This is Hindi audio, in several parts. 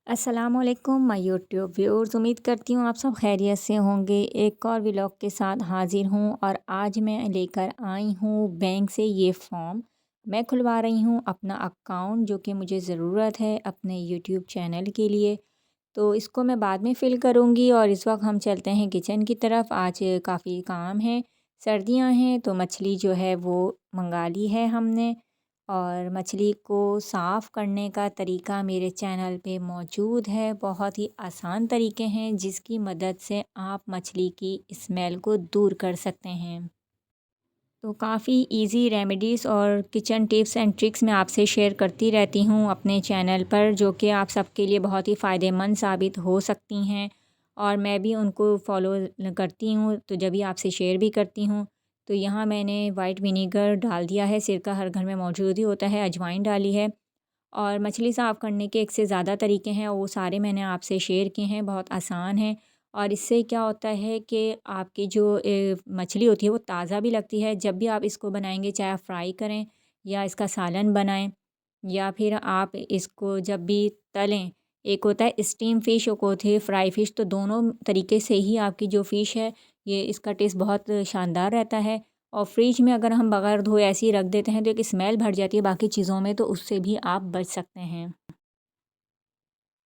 अस्सलामुअलैकुम माय यूट्यूब व्यूअर्स। उम्मीद करती हूँ आप सब खैरियत से होंगे। एक और व्लॉग के साथ हाजिर हूँ और आज मैं लेकर आई हूँ बैंक से ये फॉर्म। मैं खुलवा रही हूँ अपना अकाउंट जो कि मुझे ज़रूरत है अपने यूट्यूब चैनल के लिए। तो इसको मैं बाद में फ़िल करूँगी और इस वक्त हम चलते हैं किचन की तरफ। आज काफ़ी काम है, सर्दियाँ हैं तो मछली जो है वो मंगा ली है हमने। और मछली को साफ़ करने का तरीका मेरे चैनल पे मौजूद है। बहुत ही आसान तरीके हैं जिसकी मदद से आप मछली की स्मेल को दूर कर सकते हैं। तो काफ़ी इजी रेमेडीज़ और किचन टिप्स एंड ट्रिक्स मैं आपसे शेयर करती रहती हूँ अपने चैनल पर, जो कि आप सबके लिए बहुत ही फ़ायदेमंद साबित हो सकती हैं। और मैं भी उनको फॉलो करती हूँ तो जब भी आपसे शेयर भी करती हूँ। तो यहाँ मैंने वाइट विनेगर डाल दिया है, सिरका हर घर में मौजूद ही होता है, अजवाइन डाली है। और मछली साफ़ करने के एक से ज़्यादा तरीके हैं, वो सारे मैंने आपसे शेयर किए हैं, बहुत आसान है। और इससे क्या होता है कि आपकी जो मछली होती है वो ताज़ा भी लगती है। जब भी आप इसको बनाएंगे, चाहे आप फ्राई करें या इसका सालन बनाएं या फिर आप इसको जब भी तलें। एक होता है स्टीम फ़िश, एक होती है फ्राई फ़िश। तो दोनों तरीके से ही आपकी जो फ़िश है ये इसका टेस्ट बहुत शानदार रहता है। और फ्रिज में अगर हम बगैर धोए ऐसे ही रख देते हैं तो एक स्मेल भर जाती है बाकी चीज़ों में, तो उससे भी आप बच सकते हैं।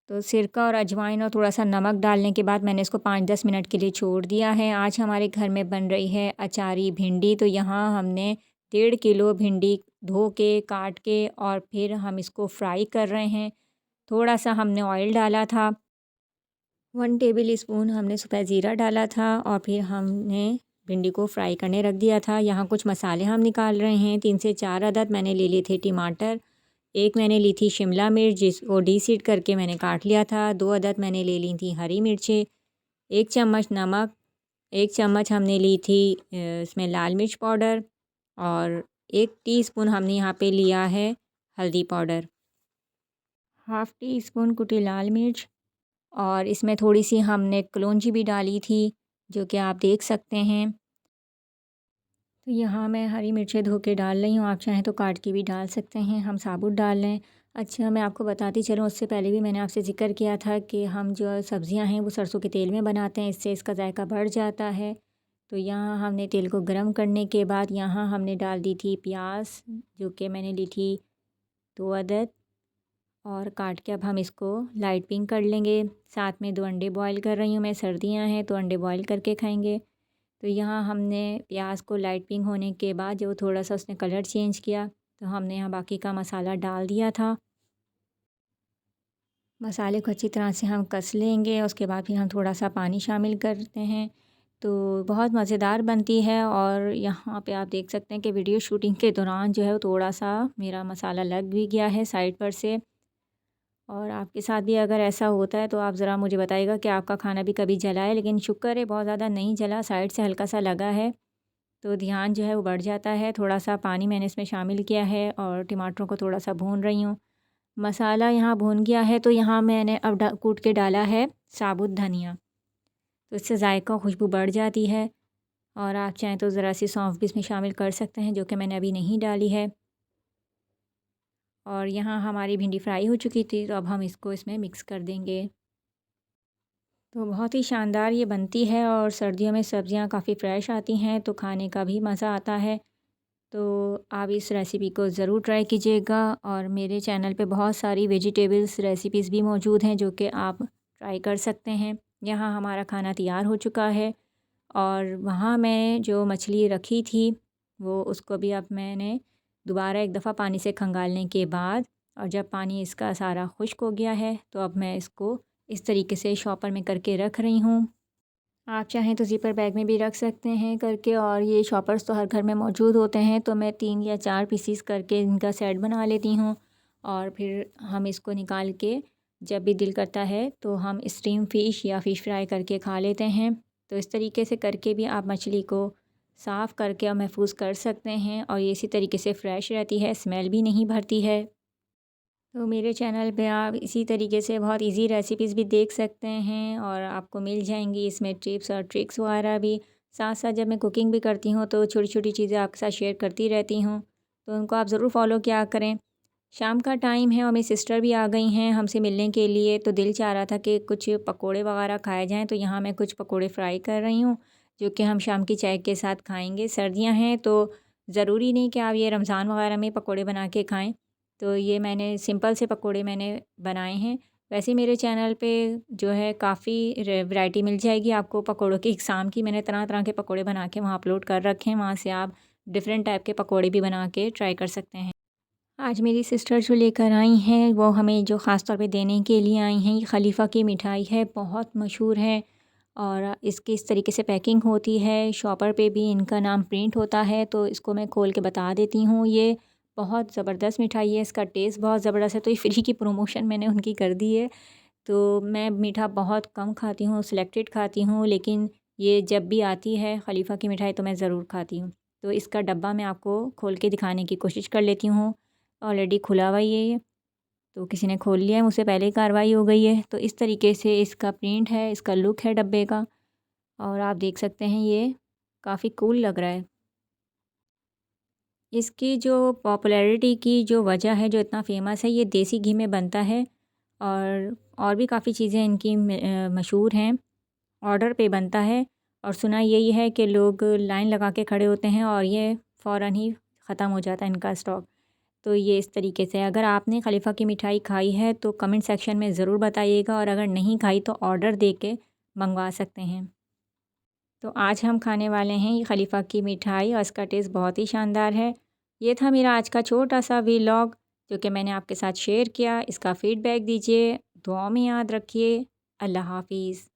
तो सिरका और अजवाइन और थोड़ा सा नमक डालने के बाद मैंने इसको 5-10 मिनट के लिए छोड़ दिया है। आज हमारे घर में बन रही है अचारी भिंडी। तो यहाँ हमने 1.5 किलो भिंडी धो के काट के और फिर हम इसको फ्राई कर रहे हैं। थोड़ा सा हमने ऑयल डाला था, 1 टेबल स्पून हमने सफ़ेद ज़ीरा डाला था और फिर हमने भिंडी को फ्राई करने रख दिया था। यहाँ कुछ मसाले हम निकाल रहे हैं। 3 से 4 अदद मैंने ले लिए थे टमाटर। एक मैंने ली थी शिमला मिर्च जिसको डीसीड करके मैंने काट लिया था। 2 अदद मैंने ले ली थी हरी मिर्चें। 1 चम्मच नमक। 1 चम्मच हमने ली थी इसमें लाल मिर्च पाउडर। और 1 टीस्पून हमने यहाँ पे लिया है हल्दी पाउडर। हाफ़ टी स्पून कुटी लाल मिर्च। और इसमें थोड़ी सी हमने कलौंजी भी डाली थी, जो कि आप देख सकते हैं। तो यहाँ मैं हरी मिर्चें धो के डाल रही हूँ, आप चाहें तो काट के भी डाल सकते हैं, हम साबुत डाल लें। अच्छा, मैं आपको बताती चलूँ, उससे पहले भी मैंने आपसे ज़िक्र किया था कि हम जो सब्ज़ियाँ हैं वो सरसों के तेल में बनाते हैं, इससे इसका जायका बढ़ जाता है। तो यहाँ हमने तेल को गर्म करने के बाद यहाँ हमने डाल दी थी प्याज, जो कि मैंने ली थी 2 अदद, और काट के अब हम इसको लाइट पिंक कर लेंगे। साथ में 2 अंडे बॉईल कर रही हूँ मैं, सर्दियाँ हैं तो अंडे बॉईल करके खाएंगे। तो यहाँ हमने प्याज को लाइट पिंक होने के बाद जब थोड़ा सा उसने कलर चेंज किया तो हमने यहाँ बाकी का मसाला डाल दिया था। मसाले को अच्छी तरह से हम कस लेंगे, उसके बाद फिर हम थोड़ा सा पानी शामिल करते हैं। तो बहुत मज़ेदार बनती है। और यहाँ पे आप देख सकते हैं कि वीडियो शूटिंग के दौरान जो है वो थोड़ा सा मेरा मसाला लग भी गया है साइड पर से। और आपके साथ भी अगर ऐसा होता है तो आप ज़रा मुझे बताइएगा कि आपका खाना भी कभी जला है, लेकिन शुक्र है बहुत ज़्यादा नहीं जला, साइड से हल्का सा लगा है। तो ध्यान जो है वो बढ़ जाता है। थोड़ा सा पानी मैंने इसमें शामिल किया है और टमाटरों को थोड़ा सा भून रही हूँ। मसाला यहाँ भून गया है तो यहाँ मैंने अब कूट के डाला है साबुत धनिया। तो इससे जायका खुशबू बढ़ जाती है। और आप चाहें तो ज़रा सी सौंफ भी इसमें शामिल कर सकते हैं, जो कि मैंने अभी नहीं डाली है। और यहाँ हमारी भिंडी फ्राई हो चुकी थी तो अब हम इसको इसमें मिक्स कर देंगे। तो बहुत ही शानदार ये बनती है और सर्दियों में सब्ज़ियाँ काफ़ी फ़्रेश आती हैं तो खाने का भी मज़ा आता है। तो आप इस रेसिपी को ज़रूर ट्राई कीजिएगा। और मेरे चैनल पे बहुत सारी वेजिटेबल्स रेसिपीज़ भी मौजूद हैं जो कि आप ट्राई कर सकते हैं। यहाँ हमारा खाना तैयार हो चुका है और वहाँ मैं जो मछली रखी थी वो उसको भी अब मैंने दोबारा एक दफ़ा पानी से खंगालने के बाद, और जब पानी इसका सारा खुश्क हो गया है तो अब मैं इसको इस तरीके से शॉपर में करके रख रही हूँ। आप चाहें तो ज़िपर बैग में भी रख सकते हैं करके, और ये शॉपर्स तो हर घर में मौजूद होते हैं। तो मैं 3 या 4 पीसीस करके इनका सेट बना लेती हूँ। और फिर हम इसको निकाल के जब भी दिल करता है तो हम स्टीम फ़िश या फ़िश फ्राई करके खा लेते हैं। तो इस तरीके से करके भी आप मछली को साफ़ करके और महफूज कर सकते हैं और ये इसी तरीके से फ़्रेश रहती है, स्मेल भी नहीं भरती है। तो मेरे चैनल पे आप इसी तरीके से बहुत इजी रेसिपीज़ भी देख सकते हैं और आपको मिल जाएंगी इसमें टिप्स और ट्रिक्स वगैरह भी। साथ साथ जब मैं कुकिंग भी करती हूँ तो छोटी छोटी चीज़ें आपके साथ शेयर करती रहती हूँ, तो उनको आप ज़रूर फॉलो किया करें। शाम का टाइम है और मेरी सिस्टर भी आ गई हैं हमसे मिलने के लिए, तो दिल चाह रहा था कि कुछ पकोड़े वगैरह खाए जाएँ, तो यहाँ मैं कुछ पकोड़े फ्राई कर रही हूँ, जो कि हम शाम की चाय के साथ खाएँगे। सर्दियाँ हैं तो ज़रूरी नहीं कि आप ये रमज़ान वगैरह में पकोड़े बना के खाएँ। तो ये मैंने सिंपल से पकोड़े मैंने बनाए हैं। वैसे मेरे चैनल पे जो है काफ़ी वैरायटी मिल जाएगी आपको पकोड़ों की। इकसाम की मैंने तरह-तरह के पकोड़े बना के वहाँ अपलोड कर रखे हैं, वहाँ से आप डिफ़रेंट टाइप के पकोड़े भी बना के ट्राई कर सकते हैं। आज मेरी सिस्टर जो लेकर आई हैं वो हमें जो ख़ास तौर पे देने के लिए आई हैं, ये खलीफ़ा की मिठाई है, बहुत मशहूर है और इसकी इस तरीके से पैकिंग होती है, शॉपर पे भी इनका नाम प्रिंट होता है, तो इसको मैं खोल के बता देती हूँ। ये बहुत ज़बरदस्त मिठाई है, इसका टेस्ट बहुत ज़बरदस्त है, तो ये फ्री की प्रमोशन मैंने उनकी कर दी है। तो मैं मीठा बहुत कम खाती हूँ, सिलेक्टेड खाती हूँ, लेकिन ये जब भी आती है खलीफ़ा की मिठाई तो मैं ज़रूर खाती हूँ। तो इसका डब्बा मैं आपको खोल के दिखाने की कोशिश कर लेती हूँ। ऑलरेडी खुला हुआ ही है ये, तो किसी ने खोल लिया है, मुझसे पहले ही कार्रवाई हो गई है। तो इस तरीके से इसका प्रिंट है, इसका लुक है डब्बे का और आप देख सकते हैं ये काफ़ी कूल लग रहा है। इसकी जो पॉपुलैरिटी की जो वजह है, जो इतना फ़ेमस है, ये देसी घी में बनता है और भी काफ़ी चीज़ें इनकी मशहूर हैं। ऑर्डर पे बनता है और सुना यही है कि लोग लाइन लगा के खड़े होते हैं और ये फ़ौरन ही ख़त्म हो जाता है इनका स्टॉक। तो ये इस तरीके से है। अगर आपने खलीफ़ा की मिठाई खाई है तो कमेंट सेक्शन में ज़रूर बताइएगा और अगर नहीं खाई तो ऑर्डर दे के मँगवा सकते हैं। तो आज हम खाने वाले हैं ये खलीफ़ा की मिठाई और इसका टेस्ट बहुत ही शानदार है। ये था मेरा आज का छोटा-सा व्लॉग जो कि मैंने आपके साथ शेयर किया। इसका फ़ीडबैक दीजिए, दुआओं में याद रखिए। अल्लाह हाफ़िज़।